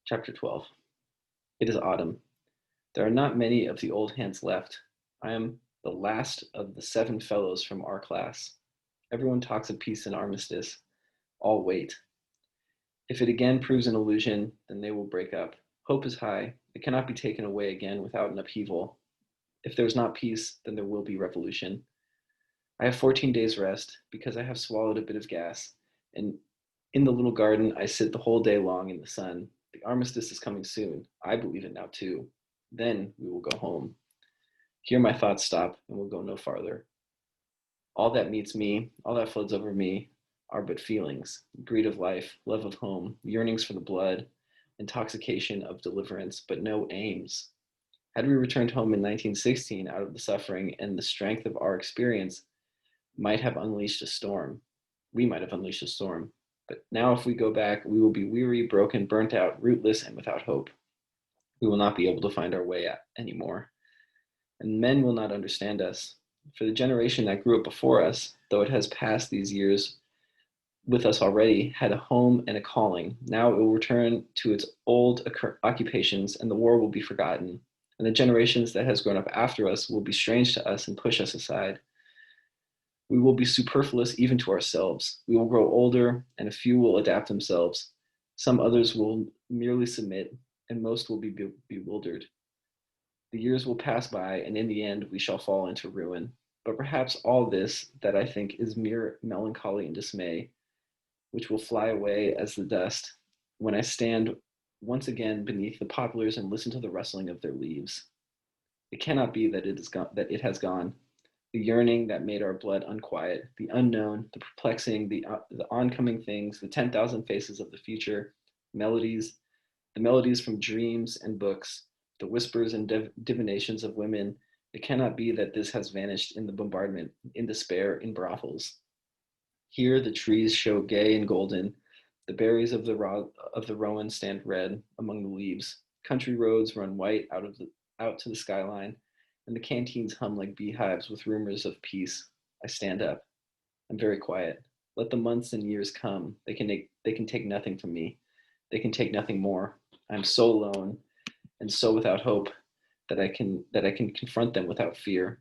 Chapter 12. It is autumn. There are not many of the old hands left. I am the last of the 7 fellows from our class. Everyone talks of peace and armistice. All wait. If it again proves an illusion, then they will break up. Hope is high. It cannot be taken away again without an upheaval. If there is not peace, then there will be revolution. I have 14 days rest because I have swallowed a bit of gas, and in the little garden I sit the whole day long in the sun. The armistice is coming soon. I believe it now too. Then we will go home. Here my thoughts stop and will go no farther. All that meets me, all that floods over me, are but feelings: greed of life, love of home, yearnings for the blood, intoxication of deliverance, but no aims. Had we returned home in 1916 out of the suffering and the strength of our experience, might have unleashed a storm. We might have unleashed a storm. But now if we go back, we will be weary, broken, burnt out, rootless, and without hope. We will not be able to find our way anymore. And men will not understand us. For the generation that grew up before us, though it has passed these years with us already, had a home and a calling. Now it will return to its old occupations, and the war will be forgotten. And the generations that has grown up after us will be strange to us and push us aside. We will be superfluous even to ourselves. We will grow older, and a few will adapt themselves. Some others will merely submit, and most will be bewildered. The years will pass by, and in the end we shall fall into ruin. But perhaps all this that I think is mere melancholy and dismay, which will fly away as the dust when I stand once again beneath the poplars and listen to the rustling of their leaves. It cannot be that it has gone. The yearning that made our blood unquiet, the unknown, the perplexing, the oncoming things, the 10,000 faces of the future, melodies, the melodies from dreams and books, the whispers and divinations of women. It cannot be that this has vanished in the bombardment, in despair, in brothels. Here the trees show gay and golden. The berries of the rowan stand red among the leaves. Country roads run white out to the skyline, and the canteens hum like beehives with rumors of peace. I stand up. I'm very quiet. Let the months and years come. They can take nothing from me. They can take nothing more. I'm so alone and so without hope that I can confront them without fear.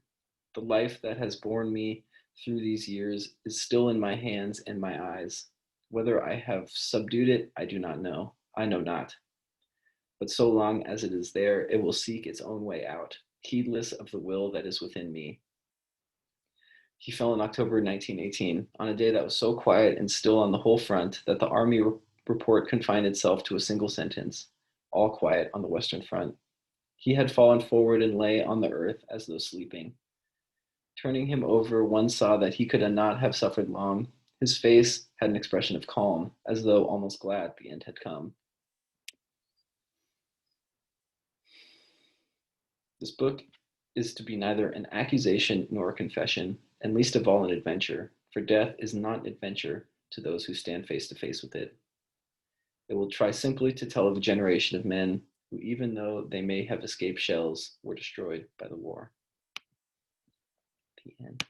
The life that has borne me through these years is still in my hands and my eyes. Whether I have subdued it, I do not know. I know not. But so long as it is there, it will seek its own way out, heedless of the will that is within me. He fell in October 1918, on a day that was so quiet and still on the whole front that the army report confined itself to a single sentence: all quiet on the Western Front. He had fallen forward and lay on the earth as though sleeping. Turning him over, one saw that he could not have suffered long. His face had an expression of calm, as though almost glad the end had come. This book is to be neither an accusation nor a confession, and least of all an adventure, for death is not an adventure to those who stand face to face with it. It will try simply to tell of a generation of men who, even though they may have escaped shells, were destroyed by the war. The end.